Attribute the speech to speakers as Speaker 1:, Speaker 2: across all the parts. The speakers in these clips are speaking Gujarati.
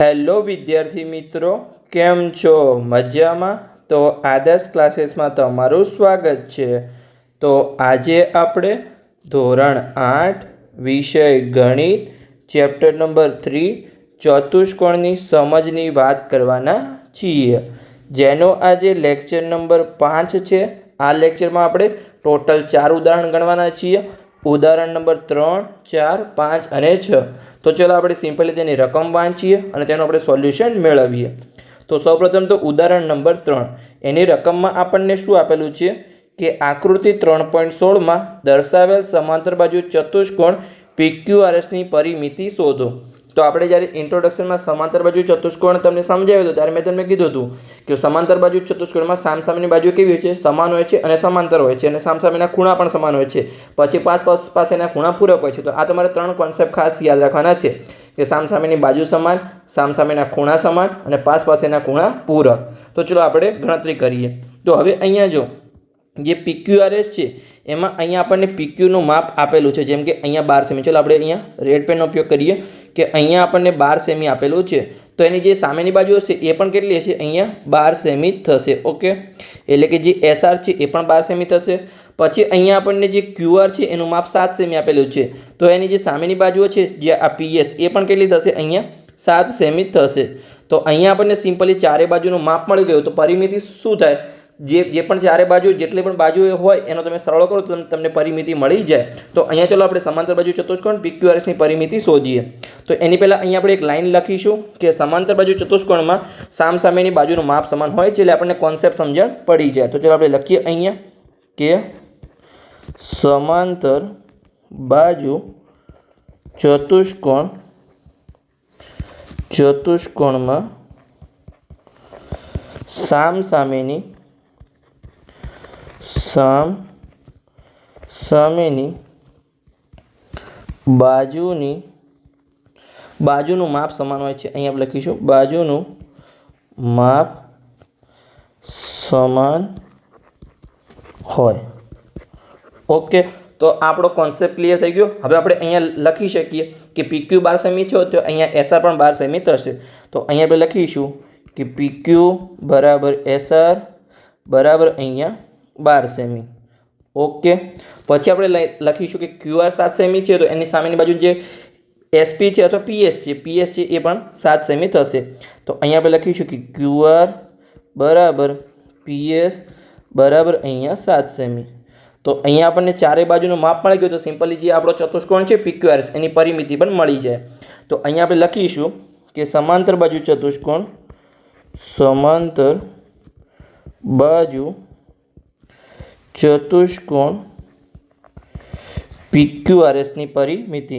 Speaker 1: હેલો વિદ્યાર્થી મિત્રો, કેમ છો? મજામાં? તો આદર્શ ક્લાસીસમાં તમારું સ્વાગત છે. તો આજે આપણે ધોરણ 8 વિષય ગણિત ચેપ્ટર નંબર 3 ચતુષ્કોણની સમજની વાત કરવાના છીએ, જેનો આજે લેક્ચર નંબર 5 છે. આ લેક્ચરમાં આપણે ટોટલ 4 ઉદાહરણ ગણવાના છીએ. ઉદાહરણ નંબર 3, 4, 5 અને 6. તો ચલો આપણે સિમ્પલી તેની રકમ વાંચીએ અને તેનું આપણે સોલ્યુશન મેળવીએ. તો સૌપ્રથમ તો ઉદાહરણ નંબર 3, એની રકમમાં આપણને શું આપેલું છે કે આકૃતિ 3.16માં દર્શાવેલ સમાંતર બાજુ ચતુષ્કોણ PQRSની પરિમિતિ શોધો. તો આપણે જ્યારે ઇન્ટ્રોડક્શનમાં સમાંતર બાજુ ચતુષ્કોણ તમને સમજાવ્યું હતું ત્યારે મેં તમને કીધું હતું કે સમાંતર બાજુ ચતુષ્કોણમાં સામસામેની બાજુ કેવી હોય છે? સમાન હોય છે અને સમાંતર હોય છે, અને સામસામેના ખૂણા પણ સમાન હોય છે. પછી પાસેના ખૂણા પૂરક હોય છે. તો આ તમારે 3 કોન્સેપ્ટ ખાસ યાદ રાખવાના છે કે સામસામેની બાજુ સમાન, સામસામેના ખૂણા સમાન અને પાસેના ખૂણા પૂરક. તો ચલો આપણે ગણતરી કરીએ. તો હવે અહીંયા જો જે PQRS છે એમાં અહીંયા આપણને PQનું માપ આપેલું છે, જેમ કે અહીંયા 12 સેમી. ચલો આપણે અહીંયા રેડ પેનનો ઉપયોગ કરીએ કે અહીંયા આપણને 12 સેમી આપેલું છે. તો એની જે સામેની બાજુ હશે એ પણ કેટલી હશે? અહીંયા 12 સેમી થશે. ઓકે, એટલે કે જે SR છે એ પણ 12 સેમી થશે. પછી અહીંયા આપણને જે QR છે એનું માપ 7 સેમી આપેલું છે. તો એની જે સામેની બાજુઓ છે જે આ PS એ પણ કેટલી થશે? અહીંયા 7 સેમી થશે. તો અહીંયા આપણને સિમ્પલી ચારે બાજુનું માપ મળી ગયું. તો પરિમિતિ શું થાય? જે પણ ચારે બાજુ જેટલી પણ બાજુ હોય એનો તમે સરળ કરો તો તમને પરિમિતિ મળી જાય. તો અહીંયા ચલો આપણે સમાંતર બાજુ ચતુષ્કોણ PQRSની પરિમિતિ શોધીએ. તો એની પહેલાં અહીંયા આપણે એક લાઈન લખીશું કે સમાંતર બાજુ ચતુષ્કોણમાં સામસામેની બાજુનું માપ સમાન હોય છે, એટલે આપણને કોન્સેપ્ટ સમજણ પડી જાય. તો ચલો આપણે લખીએ અહીંયા કે સમાંતર બાજુ ચતુષ્કોણમાં સામસામેની બાજુનું માપ સમાન હોય છે. અહીંયા આપણે લખીશું બાજુનું માપ સમાન હોય. ઓકે, તો આપણો કોન્સેપ્ટ ક્લિયર થઈ ગયો. હવે આપણે અહીંયા લખી શકીએ કે PQ 12 સેમી છે તો અહીંયા SR પણ 12 સેમી થશે. તો અહીંયા આપણે લખીશું કે PQ બરાબર SR બરાબર અહીંયા 12 સેમી. ઓકે, પછી આપણે લખીશું કે QR 7 સેમી છે તો એની સામેની બાજુ જે SP છે અથવા PS છે એ પણ 7 સેમી થશે. તો અહીંયા આપણે લખીશું કે QR બરાબર PS બરાબર અહીંયા 7 સેમી. તો અહીંયા આપણને ચારે બાજુનું માપ મળી ગયું. તો સિમ્પલી જે આપણો ચતુષ્કોણ છે PQRS એની પરિમિતિ પણ મળી જાય. તો અહીંયા આપણે લખીશું કે સમાંતર બાજુ ચતુષ્કોણ PQRSની પરિમિતિ.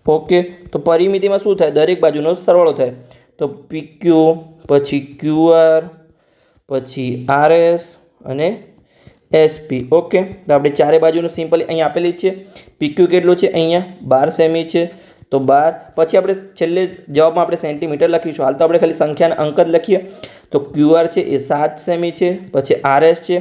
Speaker 1: ઓકે, તો પરિમિતિમાં શું થાય? દરેક બાજુનો સરવાળો થાય. તો PQ પછી QR પછી RS અને SP. ઓકે, તો આપણે ચારે બાજુનું સિમ્પલી અહીંયા આપેલી છે. PQ કેટલું છે? અહીંયા 12 સેમી છે. તો 12 પછી આપણે છેલ્લે જવાબમાં આપણે સેન્ટીમીટર લખીશું. હાલ તો આપણે ખાલી સંખ્યાના અંક જ લખીએ. તો QR છે એ 7 સેમી છે. પછી RS છે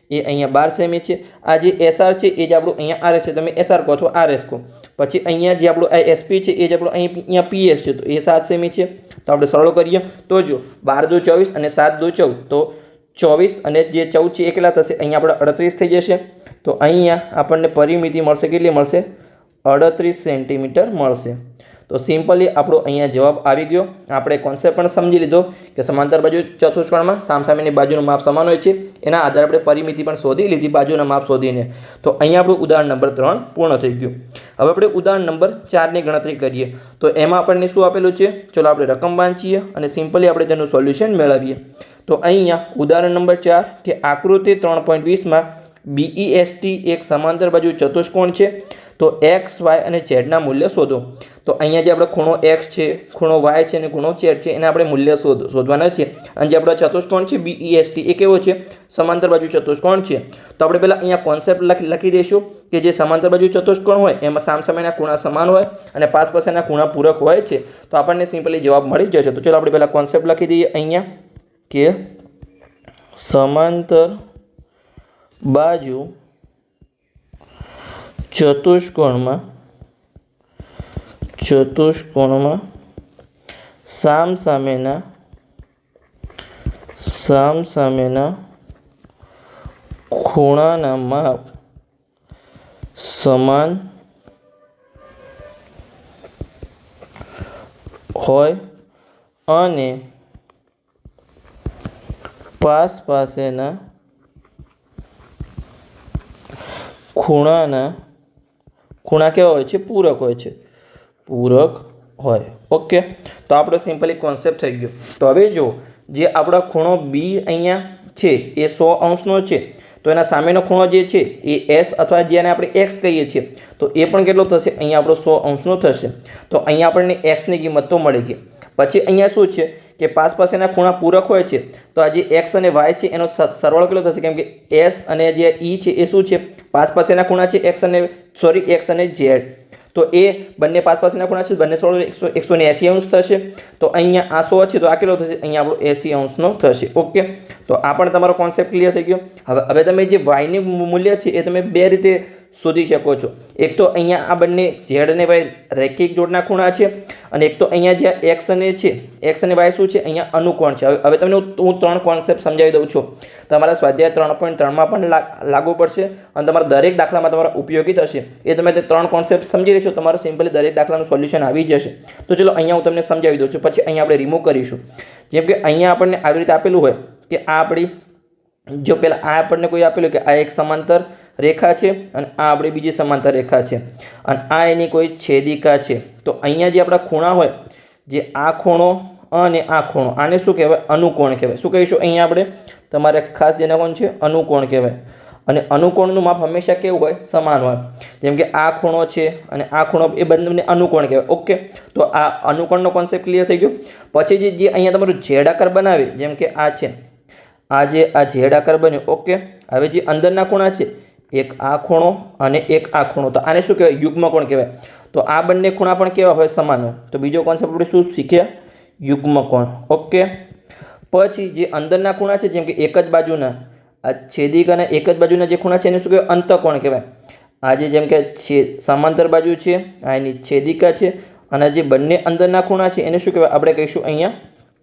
Speaker 1: એ અહીંયા 12 સેમી છે. આ જે SR છે એ જ આપણું અહીંયા RS છે. તમે SR કહો અથવા RS કહો. પછી અહીંયા જે આપણું SP છે એ જ આપણું અહીંયા PS છે. તો એ 7 સેમી છે. તો આપણે સરળ કરીએ તો જો 12 દુ 24 અને 7 દુ 14. તો 24 અને જે 14 છે એ કેટલા થશે? અહીંયા આપણે 38 થઈ જશે. તો અહીંયા આપણને પરિમિતિ મળશે. કેટલી મળશે? 38 સેન્ટીમીટર મળશે. તો સિમ્પલી આપણો અહીંયા જવાબ આવી ગયો. આપણે કોન્સેપ્ટ પણ સમજી લીધો કે સમાંતર બાજુ ચતુષ્કોણમાં સામસામેની બાજુનું માપ સમાન હોય છે. એના આધારે આપણે પરિમિતિ પણ શોધી લીધી બાજુના માપ શોધીને. તો અહીંયા આપણું ઉદાહરણ નંબર 3 પૂર્ણ થઈ ગયું. હવે આપણે ઉદાહરણ નંબર 4ની ગણતરી કરીએ. તો એમાં આપણને શું આપેલું છે? ચલો આપણે રકમ વાંચીએ અને સિમ્પલી આપણે તેનું સોલ્યુશન મેળવીએ. તો અહીંયા ઉદાહરણ નંબર 4 કે આકૃતિ 3.20માં BEST એક સમાંતર બાજુ ચતુષ્કોણ છે. તો X, Y અને Z ના મૂલ્ય શોધો. તો અહીંયા જે આપણે ખૂણો X છે, ખૂણો Y છે અને ખૂણો Z છે એના આપણે મૂલ્ય શોધવાના છે. અને જે આપણો ચતુષ્કોણ છે BEST એ કેવો છે? સમાંતર બાજુ ચતુષ્કોણ છે. તો આપણે પહેલાં અહીંયા કોન્સેપ્ટ લખી દઈશું કે જે સમાંતર બાજુ ચતુષ્કોણ હોય એમાં સામસામેના ખૂણા સમાન હોય અને પાસેના ખૂણા પૂરક હોય છે. તો આપણને સિમ્પલી જવાબ મળી જશે. તો ચલો આપણે પહેલાં કોન્સેપ્ટ લખી દઈએ અહીંયા કે સમાંતર બાજુ ચતુષ્કોણમાં સામસામેના ખૂણાના માપ સમાન હોય અને પાસેના ખૂણા કેવા હોય છે? પૂરક હોય છે, પૂરક હોય. ઓકે, તો આપણો સિમ્પલી કોન્સેપ્ટ થઈ ગયો. તો હવે જો જે આપણો ખૂણો બી અહીંયા છે એ 100 અંશનો છે, તો એના સામેનો ખૂણો જે છે એ એસ અથવા જેને આપણે એક્સ કહીએ છીએ, તો એ પણ કેટલો થશે? અહીંયા આપણો 100 અંશનો થશે. તો અહીંયા આપણને એક્સની કિંમત તો મળી ગઈ. પછી અહીંયા શું છે કે પાસેના ખૂણા પૂરક હોય છે, તો આ જે એક્સ અને વાય છે એનો સરવાળો કેટલો થશે? કેમ કે એસ અને જે ઈ છે એ શું છે? પાસેના ખૂણા છે એક્સ અને ઝેડ. તો એ બંને પાસેના ખૂણા છે, બંને સરવાળો 180 અંશ થશે. તો અહીંયા આ 100 છે તો આ કેટલો થશે? અહીંયા આપણો 80 અંશનો થશે. ઓકે, તો આ પણ તમારો કોન્સેપ્ટ ક્લિયર થઈ ગયો. હવે તમે જે વાયની મૂલ્ય છે એ તમે બે રીતે શોધી શકો છો. એક તો અહીંયા આ બંને ઝેડ અને વાય રેખિક જોડના ખૂણા છે, અને એક તો અહીંયા જ્યાં એક્સ અને વાય શું છે? અહીંયા અનુકોણ છે. હવે તમને હું 3 કોન્સેપ્ટ સમજાવી દઉં છું. તમારા સ્વાધ્યાય 3.3માં પણ લાગુ પડશે અને તમારા દરેક દાખલામાં તમારા ઉપયોગી થશે. એ તમે તે 3 કોન્સેપ્ટ સમજી લેશો, તમારું સિમ્પલી દરેક દાખલાનું સોલ્યુશન આવી જશે. તો ચલો અહીંયા હું તમને સમજાવી દઉં છું, પછી અહીંયા આપણે રિમૂવ કરીશું. જેમ કે અહીંયા આપણને આવી રીતે આપેલું હોય કે આ આપણી જો પહેલાં આ આપણને કોઈ આપેલું કે આ એક સમાંતર રેખા છે અને આ આપણી બીજી સમાંતર રેખા છે અને આ એની કોઈ છેદિકા છે. તો અહીંયા જે આપણા ખૂણા હોય, જે આ ખૂણો અને આ ખૂણો, આને શું કહેવાય? અનુકોણ કહેવાય. શું કહીશું અહીંયા આપણે? તમારે ખાસ જેને કોણ છે? અનુકોણ કહેવાય. અને અનુકોણનું માપ હંમેશા કેવું હોય? સમાન હોય. જેમ કે આ ખૂણો છે અને આ ખૂણો, એ બંને અનુકોણ કહેવાય. ઓકે, તો આ અનુકોણનો કોન્સેપ્ટ ક્લિયર થઈ ગયો. પછી જે અહીંયા તમારું ઝેડ આકાર બનાવે, જેમ કે આ છે, આ ઝેડ આકાર બન્યો. ઓકે, હવે જે અંદરના ખૂણા છે, એક આ ખૂણો અને એક આ ખૂણો, તો આને શું કહેવાય? યુગ્મકોણ કહેવાય. તો આ બંને ખૂણા પણ કેવા હોય? સમાન હોય. તો બીજો કોન્સેપ્ટ આપણે શું શીખ્યા? યુગ્મકોણ. ઓકે, પછી જે અંદરના ખૂણા છે, જેમ કે એક જ બાજુના આ છેદિકા અને એક જ બાજુના જે ખૂણા છે એને શું કહેવાય? અંતઃકોણ કહેવાય. આજે જેમ કે સમાંતર બાજુ છે, આ એની છેદિકા છે, અને જે બંને અંદરના ખૂણા છે એને શું કહેવાય? આપણે કહીશું અહીંયા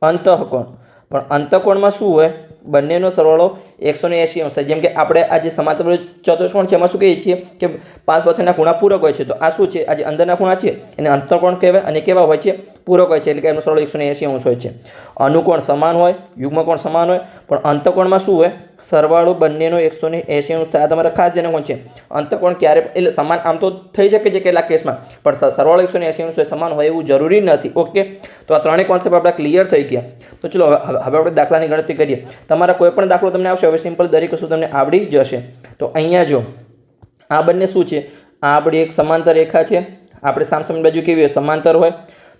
Speaker 1: અંતઃકોણ. પણ અંતઃકોણમાં શું હોય? બંનેનો સરવાળો 180 અંશ થાય. જેમ કે આપણે આ જે સમાંતર ચતુષ્કોણ છે એમાં શું કહીએ છીએ કે પાસેના ખૂણા પૂરક હોય છે. તો આ શું છે? આ જે અંદરના ખૂણા છે એને અંતઃકોણ કહેવાય અને કેવા હોય છે? પૂરક હોય છે. એટલે કે એનો સરવાળો 180 અંશ હોય છે. અનુકોણ સમાન હોય, યુગ્મકોણ સમાન હોય, પણ અંતઃકોણમાં શું હોય? સરવાળો બંનેનો 180 અંશ થાય. આ તમારે ખાસ જેને કોણ છે? અંતઃકોણ ક્યારે એટલે સમાન આમ તો થઈ શકે છે કેટલાક કેસમાં, પણ સરવાળો 180 અંશ સમાન હોય એવું જરૂરી નથી. ઓકે, તો આ ત્રણેય કોન્સેપ્ટ આપણા ક્લિયર થઈ ગયા. તો ચલો હવે આપણે દાખલાની ગણતરી કરીએ. તમારા કોઈ પણ દાખલો તમને આવશે, હવે સિમ્પલ દરેક વસ્તુ તમને આવડી જશે. તો અહીંયા જો આ બંને શું છે? આ આપણી એક સમાંતર રેખા છે. આપણે સામસામે બાજુ કેવી હોય? સમાંતર હોય.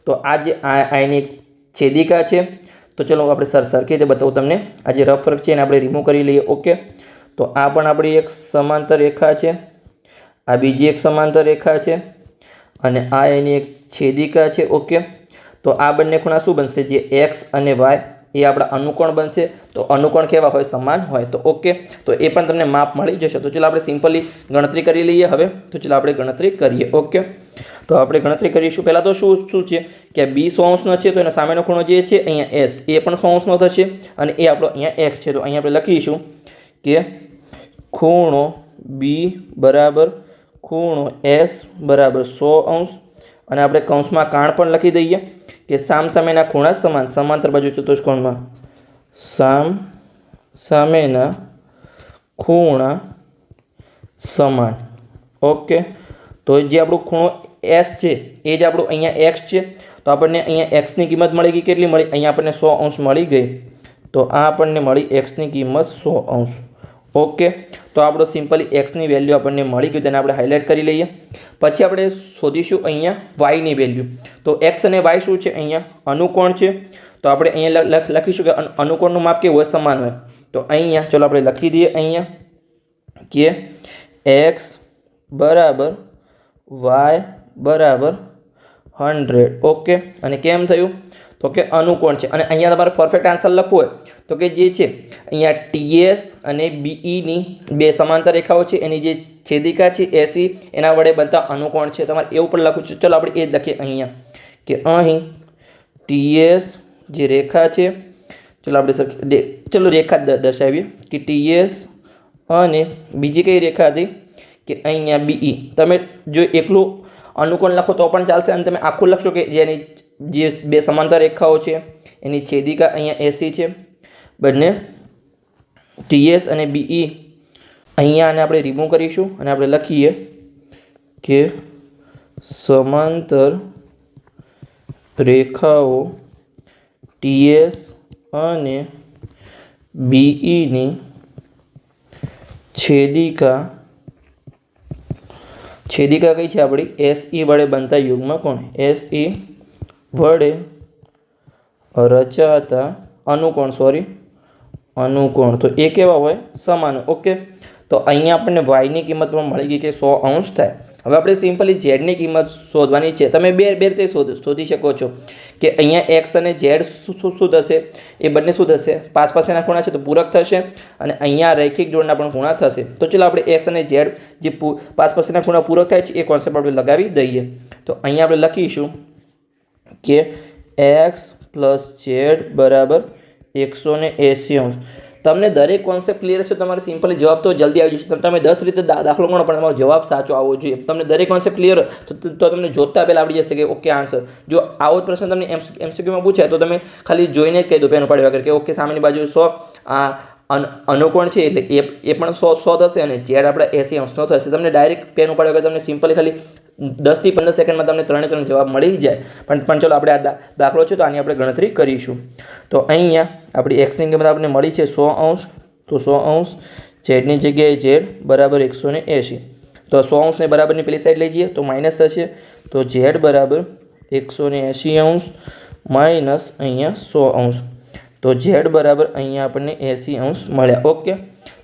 Speaker 1: તો આ જે આની છેદિકા છે. તો ચલો આપણે સરખી રીતે બતાવું તમને. આ જે રફ ફરક છે એને આપણે રિમૂવ કરી લઈએ. ઓકે, તો આ પણ આપણી એક સમાંતર રેખા છે, આ બીજી એક સમાંતર રેખા છે, અને આ એની એક છેદિકા છે. ઓકે, તો આ બંને ખૂણા શું બનશે? જે એક્સ અને વાય એ આપણા અનુકોણ બનશે. તો અનુકોણ કેવા હોય? સમાન હોય. તો ઓકે, તો એ પણ તમને માપ મળી જશે. તો ચલો આપણે સિમ્પલી ગણતરી કરી લઈએ હવે. તો ચલો આપણે ગણતરી કરીએ. ઓકે, તો આપણે ગણતરી કરીશું. પહેલાં તો શું છે કે બી 100 અંશનો છે, તો એનો સામેનો ખૂણો જે છે અહીંયા એસ એ પણ 100 અંશનો થશે, અને એ આપણો અહીંયા એક્સ છે. તો અહીંયા આપણે લખીશું કે ખૂણો બી બરાબર ખૂણો એસ બરાબર 100 અંશ, અને આપણે કૌંસમાં કાણ પણ લખી દઈએ કે સામસામેના ખૂણા સમાન. સમાંતર બાજુ ચતુષ્કોણમાં સામસામેના ખૂણા સમાન. ઓકે, તો જે આપણું ખૂણો એસ છે એ જ આપણું અહીંયા એક્સ છે. તો આપણને અહીંયા એક્સની કિંમત મળી ગઈ. કેટલી મળી? અહીંયા આપણને 100 અંશ મળી ગઈ. તો આ આપણને મળી એક્સની કિંમત 100 અંશ. ઓકે, તો આપણો સિમ્પલી એક્સની વેલ્યુ આપણને મળી ગયું, તેને આપણે હાઇલાઇટ કરી લઈએ. પછી આપણે શોધીશું અહીંયા વાયની વેલ્યુ. તો એક્સ અને વાય શું છે? અહીંયા અનુકોણ છે. તો આપણે અહીંયા લખીશું કે અનુકોણનું માપ કેવું હોય? સમાન હોય. તો અહીંયા ચલો આપણે લખી દઈએ અહીંયા કે એક્સ બરાબર વાય બરાબર 100. ઓકે, અને કેમ થયું? તો કે અનુકોણ છે. અને અહીંયા તમારે પરફેક્ટ આન્સર લખવો હોય તો કે જે છે અહીંયા ટીએસ અને બીઈની બે સમાંતર રેખાઓ છે, એની જે છેદિકા છે એસી એના વડે બનતા અનુકોણ છે. તમારે એવું પણ લખવું છે. ચલો આપણે એ જ લખીએ અહીંયા કે અહીં ટીએસ જે રેખા છે, ચલો રેખા દર્શાવીએ કે ટીએસ અને બીજી કઈ રેખા હતી કે અહીંયા બીઈ. તમે જો એકલું અનુકોણ લખો તો પણ ચાલશે અને તમે આખું લખશો કે જેની જે બે સમાંતર રેખાઓ છે એની છેદિકા અહીંયા એસી છે, બંને ટીએસ અને બીઈ. અહીંયા આને આપણે રિમૂવ કરીશું અને આપણે લખીએ કે સમાંતર રેખાઓ ટીએસ અને બીઈની છેદિકા કઈ છે આપણી એસઈ વડે બનતા યુગ્મ કોણ, એસઈ વડે રચાતા અનુકોણ તો એ કેવા હોય, સમાન. ઓકે, તો અહીંયા આપણને વાયની કિંમત પણ મળી ગઈ કે 100 અંશ થાય. હવે આપણે સિમ્પલી ઝેડની કિંમત શોધવાની છે. તમે બે રીતે શોધી શકો છો કે અહીંયા એક્સ અને ઝેડ શું થશે, એ બંને શું થશે, પાસ પાસેના ખૂણા છે તો પૂરક થશે અને અહીંયા રૈખિક જોડના પણ ખૂણા થશે. તો ચલો આપણે એક્સ અને ઝેડ જે પાસ પાસેના ખૂણા પૂરક થાય છે એ કોન્સેપ્ટ આપણે લગાવી દઈએ. તો અહીંયા આપણે લખીશું કે એક્સ પ્લસ ઝેડ બરાબર 180 અંશ. તમને દરેક કોન્સેપ્ટ ક્લિયર છે, તમારે સિમ્પલી જવાબ તો જલ્દી આવી જશે. તમે 10 રીતે દાખલો ગણો પણ તમારો જવાબ સાચો આવવો જોઈએ. તમને દરેક કોન્સેપ્ટ ક્લિયર તો તમને જોતા પહેલાં આવડી જશે કે ઓકે આન્સર. જો આવો જ પ્રશ્ન તમને એમસીક્યુમાં પૂછાય તો તમે ખાલી જોઈને જ કહી દો પેન ઉપાડી વગર કે ઓકે સામેની બાજુ 100 આ અનુકોણ છે એટલે એ પણ 100 થશે અને ઝેડ આપણા 80 અંશનો થશે. તમને ડાયરેક્ટ પેન ઉપાડી વગર તમને સિમ્પલી ખાલી 10 થી 15 સેકન્ડમાં તમને ત્રણે જવાબ મળી જાય. પણ ચલો આપણે આ દાખલો છે તો આની આપણે ગણતરી કરીશું. તો અહીંયા આપણી એક્સની કિંમત આપણને મળી છે 100 અંશ. તો 100 અંશ ઝેડની જગ્યાએ ઝેડ બરાબર 180. તો 100 અંશને બરાબરની પેલી સાઈડ લઈ જઈએ તો માઇનસ થશે. તો ઝેડ બરાબર 180 અંશ માઇનસ અહીંયા 100 અંશ. તો ઝેડ બરાબર અહીંયા આપણને 80 અંશ મળ્યા. ઓકે,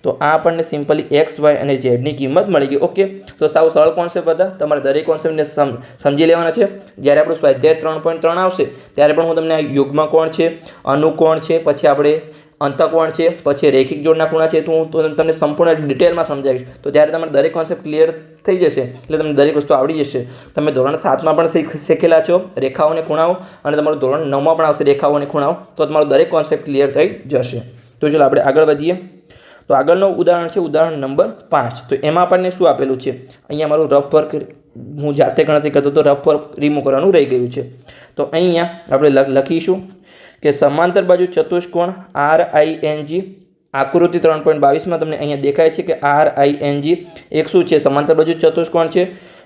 Speaker 1: તો આ આપણને સિમ્પલી એક્સ વાય અને ઝેડની કિંમત મળી ગઈ. ઓકે, તો સાવ સરળ કોન્સેપ્ટ હતા. તમારે દરેક કોન્સેપ્ટને સમજી લેવાના છે. જ્યારે આપણું સ્વાધ્યાય 3.3 આવશે ત્યારે પણ હું તમને આ યુગ્મ કોણ છે, અનુકોણ છે, પછી આપણે અંતકોણ છે, પછી રૈખિક જોડના ખૂણા છે, તો હું તમને સંપૂર્ણ ડિટેલમાં સમજાવીશ. તો ત્યારે તમારે દરેક કોન્સેપ્ટ ક્લિયર થઈ જશે એટલે તમને દરેક વસ્તુ આવડી જશે. તમે ધોરણ 7માં પણ શીખેલા છો રેખાઓ અને ખૂણાઓ, અને તમારું ધોરણ 9માં પણ આવશે રેખાઓ અને ખૂણાઓ. તો તમારો દરેક કોન્સેપ્ટ ક્લિયર થઈ જશે. તો ચલો આપણે આગળ વધીએ. તો આગળનું ઉદાહરણ છે ઉદાહરણ નંબર 5. તો એમાં આપણને શું આપેલું છે, અહીંયા મારું રફ વર્ક હું જાતે ગણતરી કરતો તો રફ વર્ક રિમૂવ કરવાનું રહી ગયું છે. તો અહીંયા આપણે લખીશું કે સમાંતર બાજુ ચતુષ્કોણ RING આકૃતિ 3.22માં તમને અહીંયા દેખાય છે કે RING એક શું છે, સમાંતર બાજુ ચતુષ્કોણ છે.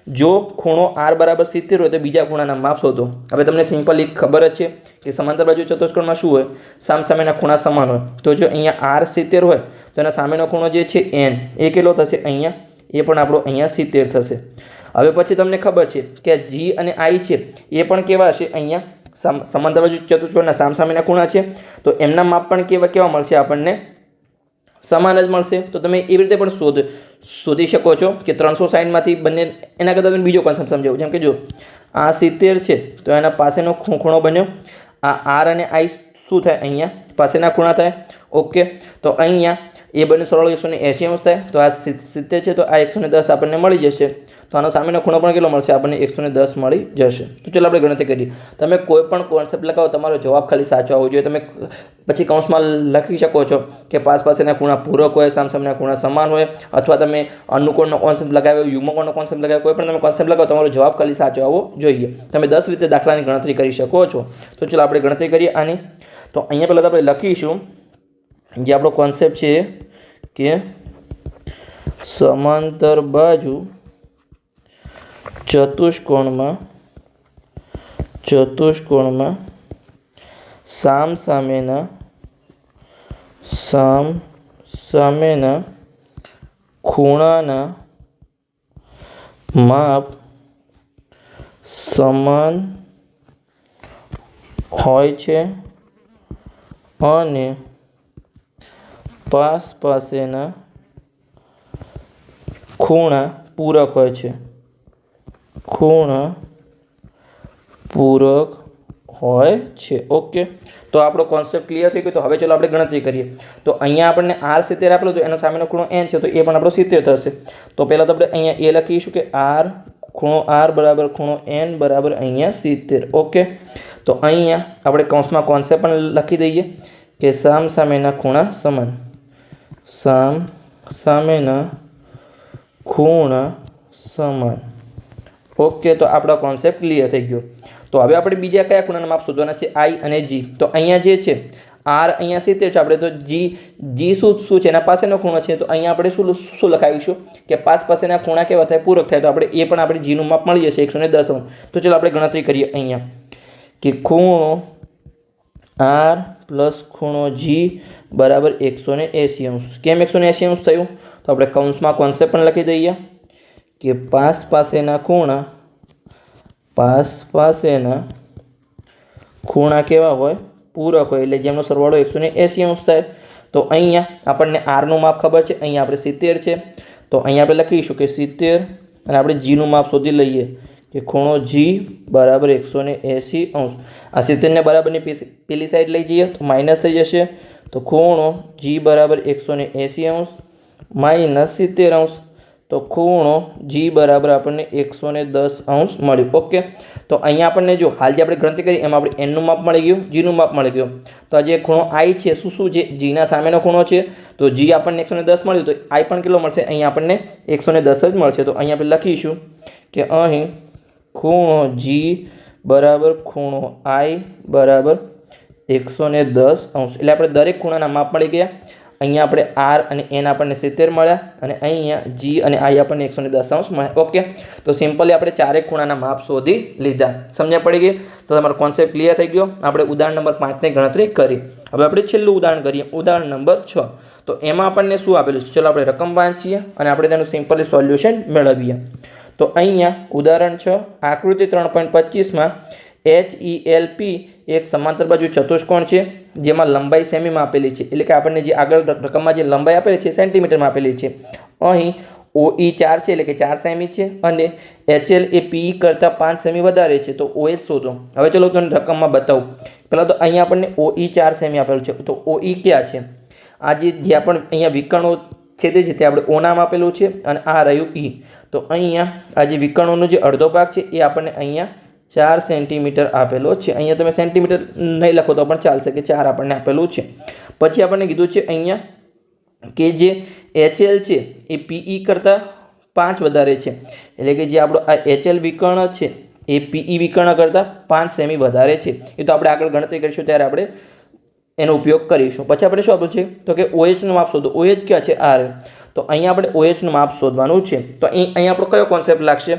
Speaker 1: જો ખૂણો R બરાબર 70 હોય તો બીજા ખૂણાના માપ શોધો. હવે તમને સિમ્પલી ખબર જ છે કે સમાંતર બાજુ ચતુષ્કોણમાં શું હોય, સામેના ખૂણા સમાન હોય. તો જો અહીંયા R 70 હોય તો એના સામેનો ખૂણો જે છે N એ કેટલો થશે, અહીંયા એ પણ આપણો અહીંયા 70 થશે. હવે પછી તમને ખબર છે કે G અને I છે એ પણ કેવા હશે, અહીંયા સમાંતર બાજુ ચતુષ્કોણના સામેના ખૂણા છે તો એમના માપ પણ કેવા મળશે આપણને, સમાન જ મળશે. તો તમે એવી રીતે પણ શોધી શકો છો કે 360માંથી બંને. એના કરતાં તમે બીજો કોન્સેપ્ટ સમજાવું, જેમ કે જો આ 70 છે તો એના પાસેનો ખૂણો બન્યો, આ R અને I શું થાય, અહીંયા પાસેના ખૂણા થાય. ઓકે, તો અહીંયા એ બંને સરળ 180 અંશ થાય. તો આ 70 છે તો આ 110 આપણને મળી જશે. તો આનો સામેનો ખૂણો પણ કેટલો મળશે આપણને, 110 મળી જશે. તો ચાલો આપણે ગણતરી કરીએ. તમે કોઈ પણ કોન્સેપ્ટ લગાવો તમારો જવાબ ખાલી સાચો આવવો જોઈએ. તમે પછી કૌંસમાં લખી શકો છો કે પાસેના ખૂણા પૂરક હોય, સામેના ખૂણા સમાન હોય, અથવા તમે અનુકોણનો કોન્સેપ્ટ લગાવ્યો, યુગ્મકોણનો કોન્સેપ્ટ લગાવ્યો, કોઈ પણ તમે કોન્સેપ્ટ લગાવો તમારો જવાબ ખાલી સાચો આવવો જોઈએ. તમે 10 રીતે દાખલાની ગણતરી કરી શકો છો. તો ચાલો આપણે ગણતરી કરીએ આની. તો અહીંયા પહેલાં આપણે લખીશું જે આપણો કોન્સેપ્ટ છે કે સમાંતર બાજુ ચતુષ્કોણમાં સામેના ખૂણાના માપ સમાન હોય છે અને પાસેના ખૂણા પૂરક હોય છે. હોય છે. ઓકે, તો આપણો કોન્સેપ્ટ ક્લિયર થઈ ગયો. તો હવે ચલો આપણે ગણતરી કરીએ. તો અહીંયા આપણને r 70 આપેલો તો એનો સામેનો ખૂણો n છે, તો એ પણ આપણો 70 થશે. તો પહેલાં તો આપણે અહીંયા એ લખીશું કે ખૂણો r બરાબર ખૂણો n બરાબર અહીંયા 70. ઓકે, તો અહીંયા આપણે કૌંસમાં કોન્સેપ્ટ પણ લખી દઈએ કે સામેના ખૂણા સમાન. સામેના ખૂણા સમાન. ઓકે, તો આપણો કોન્સેપ્ટ ક્લિયર થઈ ગયો. તો હવે આપણે બીજા કયા ખૂણાના માપ શોધવાના છે? I અને G. તો અહીંયા જે છે r અહીંયા 70 છે આપણે, તો g શું છે? એના પાસેનો ખૂણો છે. તો અહીંયા આપણે શું લખાવીશું કે પાસેના ખૂણા કેવા થાય? પૂરક થાય. તો આપણે એ પણ આપણે g નું માપ મળી જશે 110 અંશ. તો ચલો આપણે ગણતરી કરીએ અહીંયા કે ખૂણો r પ્લસ ખૂણો g બરાબર 180 અંશ. કેમ 180 અંશ થયું? તો આપણે કૌંસમાં કોન્સેપ્ટ પણ લખી દઈએ કે પાસેના ખૂણા કેવા હોય? પૂરક હોય. એટલે જેમનો સરવાળો 180 અંશ થાય. તો અહીંયા આપણને rનું માપ ખબર છે, અહીંયા આપણે 70 છે. તો અહીંયા આપણે લખીશું કે 70 અને આપણે gનું માપ શોધી લઈએ કે ખૂણો g બરાબર 180 અંશ. આ 70ને બરાબરની પેલી સાઈડ લઈ જઈએ તો માઇનસ થઈ જશે. તો ખૂણો g બરાબર 180 અંશ માઇનસ 70 અંશ. તો ખૂણો g બરાબર આપણને 110 અંશ મળ્યું. ઓકે, તો અહીંયા આપણને જો હાલ જે આપણે ગણતરી કરી એમાં આપણે n નું માપ મળી ગયું, g નું માપ મળી ગયું. તો આ જે ખૂણો I છે શું છે? g ના સામેનો ખૂણો છે. તો g આપણને 110 મળ્યું, તો I પણ કેટલો મળશે? અહીંયા આપણને 110 જ મળશે. તો અહીંયા આપણે લખીશું કે અહીં ખૂણો g બરાબર ખૂણો I બરાબર 110 અંશ. એટલે આપણે દરેક ખૂણાના માપ મળી ગયા. અહીંયા આપણે r અને n આપણને 70 મળ્યા અને અહીંયા g અને I આપણને 110 અંશ મળ્યા. ઓકે, તો સિમ્પલી આપણે ચારેક ખૂણાના માપ શોધી લીધા. સમજ્યા પડી ગઈ? તો તમારો કોન્સેપ્ટ ક્લિયર થઈ ગયો. આપણે ઉદાહરણ નંબર 5 ની ગણતરી કરી. હવે આપણે છેલ્લું ઉદાહરણ કરીએ, ઉદાહરણ નંબર 6. તો એમાં આપણને શું આપેલું છે? ચલો આપણે રકમ વાંચીએ અને આપણે તેનું સિમ્પલી સોલ્યુશન મેળવીએ. તો અહીંયા ઉદાહરણ 6 આકૃતિ 3.25માં HELP એક સમાંતર બાજુ ચતુષ્કોણ છે જેમાં લંબાઈ સેમીમાં આપેલી છે. એટલે કે આપણને જે આગળ રકમમાં જે લંબાઈ આપેલી છે સેન્ટીમીટરમાં આપેલી છે. અહીં OE 4 છે એટલે કે 4 સેમી છે અને HL એ PE કરતાં 5 સેમી વધારે છે. તો OH શોધો. હવે ચલો તમને રકમમાં બતાવું. પહેલાં તો અહીંયા આપણને OE 4 સેમી આપેલું છે. તો OE ક્યાં છે? આ જે આપણે અહીંયા વિકર્ણો છેદે છે તે આપણે O નામ આપેલું છે અને આ રહ્યું E. તો અહીંયા આ જે વિકર્ણોનો જે અડધો ભાગ છે એ આપણને અહીંયા 4 સેન્ટીમીટર આપેલો છે. અહીંયા તમે સેન્ટીમીટર નહીં લખો તો પણ ચાલશે કે 4 આપણને આપેલું છે. પછી આપણને કીધું છે અહીંયા કે જે HL છે એ PE કરતાં 5 વધારે છે. એટલે કે જે આપણો આ HL વિકર્ણ છે એ PE વિકર્ણ કરતાં 5 સેમી વધારે છે. એ તો આપણે આગળ ગણતરી કરીશું ત્યારે આપણે એનો ઉપયોગ કરીશું. પછી આપણે શું આપ્યું છે? તો કે OH નું માપ શોધો. OH ક્યાં છે? R. તો અહીંયા આપણે OH નું માપ શોધવાનું છે. તો અહીંયા આપણો કયો કોન્સેપ્ટ લાગશે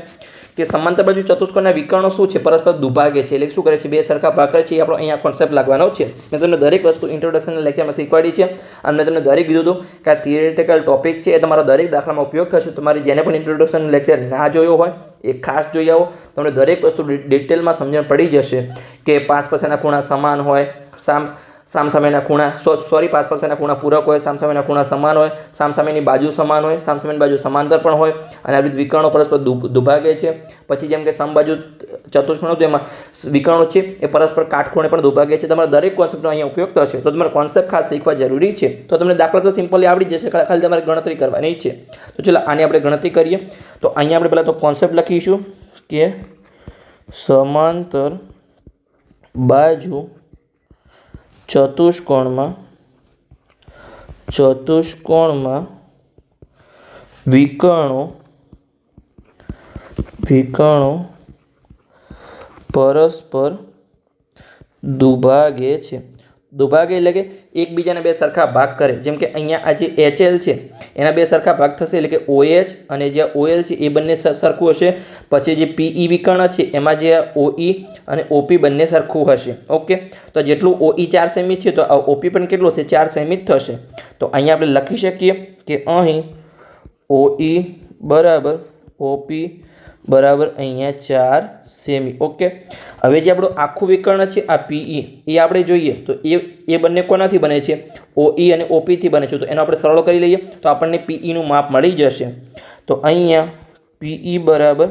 Speaker 1: કે સમાંતર બાજુ ચતુષ્કોણના વિકર્ણો શું છે? પરસ્પર દુભાગે છે. એટલે શું કરે છે? બે સરખા ભાગ કરે છે. એ આપણો અહીંયા કોન્સેપ્ટ લાગવાનો છે. મેં તમને દરેક વસ્તુ ઇન્ટ્રોડક્શનના લેક્ચરમાં શીખવાડી છે અને મેં તમને દરેક કીધું હતું કે આ થિયરેટિકલ ટોપિક છે એ તમારા દરેક દાખલામાં ઉપયોગ થશે. તમારી જેને પણ ઇન્ટ્રોડક્શન લેક્ચર ના જોયો હોય એ ખાસ જોઈ આવો. તમને દરેક વસ્તુ ડિટેલમાં સમજણ પડી જશે કે પાસના ખૂણા સમાન હોય, સામસામેના ખૂણા પાસના ખૂણા પૂરક હોય, સામસામેના ખૂણા સમાન હોય, સામસામેની બાજુ સમાન હોય, સામસામેની બાજુ સમાંતર પણ હોય અને આ રીતે વિકર્ણો પરસ્પર દુભાગે છે. પછી જેમ કે સમબાજુ ચતુષ્કોણ હતું એમાં વિકર્ણો છે એ પરસ્પર કાટખૂણે પણ દુભાગે છે. તમારા દરેક કોન્સેપ્ટનો અહીંયા ઉપયોગ થશે. તો તમારે કોન્સેપ્ટ ખાસ શીખવા જરૂરી છે. તો તમને દાખલા તો સિમ્પલી આવડી જશે, ખાલી તમારે ગણતરી કરવાની છે. તો ચલો આની આપણે ગણતરી કરીએ. તો અહીંયા આપણે પહેલાં તો કોન્સેપ્ટ લખીશું કે સમાંતર બાજુ ચતુષ્કોણમાં વિકર્ણો પરસ્પર દુભાગે છે. દુભાગે એટલે કે એકબીજાને બે સરખા ભાગ કરે. જેમ કે અહીંયા આ જે HL છે એના બે સરખા ભાગ થશે એટલે કે OH અને જે OL છે એ બંને સરખું હશે. પછી જે PE વિકર્ણ છે એમાં જે OE અને OP બંને સરખું હશે. ઓકે, તો જેટલું OE 4 સેમી છે તો આ OP પણ કેટલું હશે? 4 સેમી જ થશે. તો અહીંયા આપણે લખી શકીએ કે અહીં OE બરાબર OP બરાબર અહીંયા 4 સેમી. ઓકે, હવે જે આપણું આખું વિકર્ણ છે આ PE એ આપણે જોઈએ તો એ બંને કોનાથી બને છે? OE અને OP થી બને છે. તો એનો આપણે સરળ કરી લઈએ તો આપણને PE નું માપ મળી જશે. તો અહીંયા PE બરાબર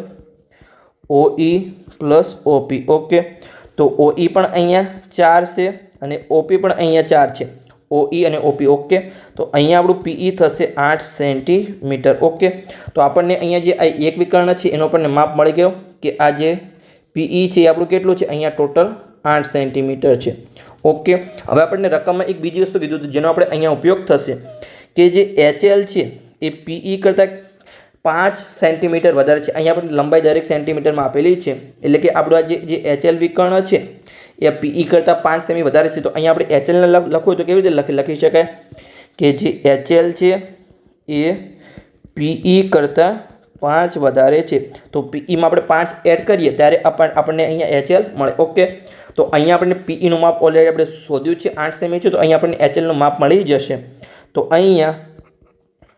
Speaker 1: OE પ્લસ OP. ઓકે, તો OE પણ અહીંયા 4 છે અને OP પણ અહીંયા 4 છે. OE અને OP ઓકે. તો અહીંયા આપણું PE થશે 8 સેન્ટીમીટર ઓકે. તો આપણને અહીંયા જે આ એક વિકર્ણ છે એનો આપણને માપ મળી ગયો કે આ જે PE છે એ આપણું કેટલું છે, અહીંયા ટોટલ 8 સેન્ટીમીટર છે ઓકે. હવે આપણને રકમમાં એક બીજી વસ્તુ કીધું હતું જેનો આપણે અહીંયા ઉપયોગ થશે કે જે HL છે એ PE કરતાં 5 સેન્ટીમીટર વધારે છે. અહીંયા આપણે લંબાઈ દરેક સેન્ટીમીટરમાં આપેલી છે, એટલે કે આપણું આ જે HL વિકર્ણ છે એ PE કરતાં 5 સેમી વધારે છે. તો અહીંયા આપણે HLને લખવું તો કેવી રીતે લખી શકાય કે જે HL છે એ PE કરતાં 5 વધારે છે. તો PEમાં આપણે 5 એડ કરીએ ત્યારે આપણને અહીંયા HL મળે ઓકે. તો અહીંયા આપણને PEનું માપ ઓલરેડી આપણે શોધ્યું છે 8 સેમી છે, તો અહીંયા આપણને HLનું માપ મળી જશે. તો અહીંયા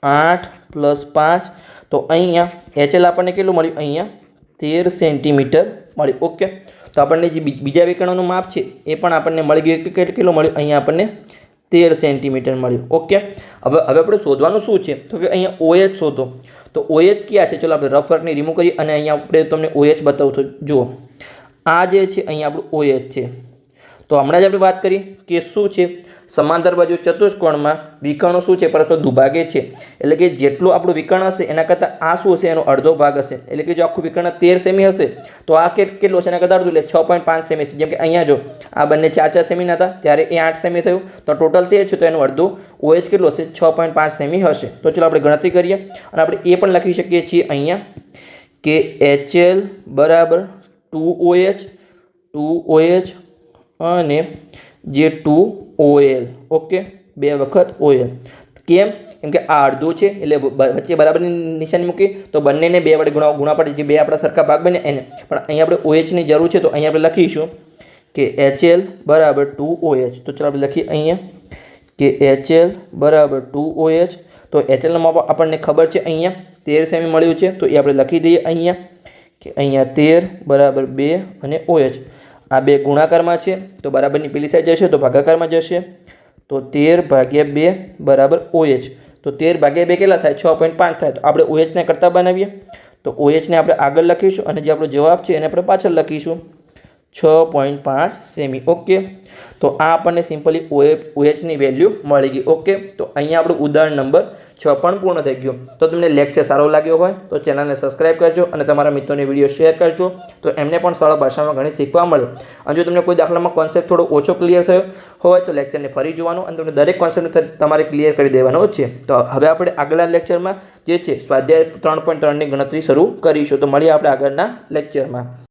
Speaker 1: 8 + 5, તો અહીંયા HL આપણને કેટલું મળ્યું, અહીંયા 13 સેન્ટીમીટર મળ્યું ઓકે. તો આપણને જે બીજા વિકર્ણનું માપ છે એ પણ આપણને મળી ગયું, કેટલું મળ્યું, અહીંયા આપણને 13 સેન્ટીમીટર મળ્યું ઓકે. હવે આપણે શોધવાનું શું છે, તો કે અહીંયા OH શોધો. તો OH ક્યાં છે, ચલો આપણે રફ વર્કને રિમૂવ કરીએ અને અહીંયા આપણે તમને OH બતાવું. તો જુઓ આ જે છે અહીંયા આપણું OH છે. તો હમણાં જ આપણે વાત કરી કે શું છે, સમાંતર બાજુ ચતુષ્કોણમાં વિકર્ણો શું છે, પરસ્પર દુભાગે છે. એટલે કે જેટલું આપણું વિકર્ણ હશે એના કરતાં આ શું હશે, એનો અડધો ભાગ હશે. એટલે કે જો આખું વિકર્ણ 13 સેમી હશે તો આ કેટલું હશે, એના કરતાં અડધું, એટલે 6.5 સેમી છે. જેમ કે અહીંયા જો આ બંને 4 સેમીના હતા ત્યારે એ 8 સેમી થયું, તો ટોટલ 13 છે, તો એનું અડધું OH કેટલું હશે, 6.5 સેમી હશે. તો ચલો આપણે ગણતરી કરીએ અને આપણે એ પણ લખી શકીએ છીએ અહીંયા કે HL બરાબર 2OH અને જે 2OL ઓકે, 2 વખત OL. કેમ કે આ અડધું છે એટલે વચ્ચે બરાબરની નિશાની મૂકી તો બંનેને 2 વડે ગુણાકાર, જે 2 આપણા સરખા ભાગ બને એને. પણ અહીંયા આપણે OHની જરૂર છે, તો અહીંયા આપણે લખીશું કે HL બરાબર 2OH. તો ચાલો આપણે લખીએ અહીંયા કે HL બરાબર 2OH. તો HLનું માપ આપણને ખબર છે, અહીંયા 13 સેમી મળ્યું છે, તો એ આપણે લખી દઈએ અહીંયા કે અહીંયા 13 બરાબર 2 અને OH. આ 2 ગુણાકારમાં છે તો બરાબરની પેલી સાઈડ જશે તો ભાગાકારમાં જશે. તો 13/2 બરાબર OH. તો 13/2 કેટલા થાય, 6.5 થાય. તો આપણે OHને કરતા બનાવીએ, તો OHને આપણે આગળ લખીશું અને જે આપણો જવાબ છે એને આપણે પાછળ લખીશું 6.5 સેમી ઓકે. તો આ આપણને સિમ્પલી OHની વેલ્યુ મળી ગઈ ઓકે. તો અહીંયા આપણું ઉદાહરણ નંબર 6 પણ પૂર્ણ થઈ ગયું. તો તમને લેક્ચર સારો લાગ્યો હોય તો ચેનલને સબસ્ક્રાઈબ કરજો અને તમારા મિત્રોને વિડીયો શેર કરજો, તો એમને પણ સરળ ભાષામાં ઘણી શીખવા મળે. અને જો તમને કોઈ દાખલામાં કોન્સેપ્ટ થોડો ઓછો ક્લિયર થયો હોય તો લેક્ચરને ફરી જોવાનું અને તમને દરેક કોન્સેપ્ટ તમારે ક્લિયર કરી દેવાનો છે. તો હવે આપણે આગળના લેક્ચરમાં જે છે સ્વાધ્યાય 3.3ની ગણતરી શરૂ કરીશું. તો મળીએ આપણે આગળના લેક્ચરમાં.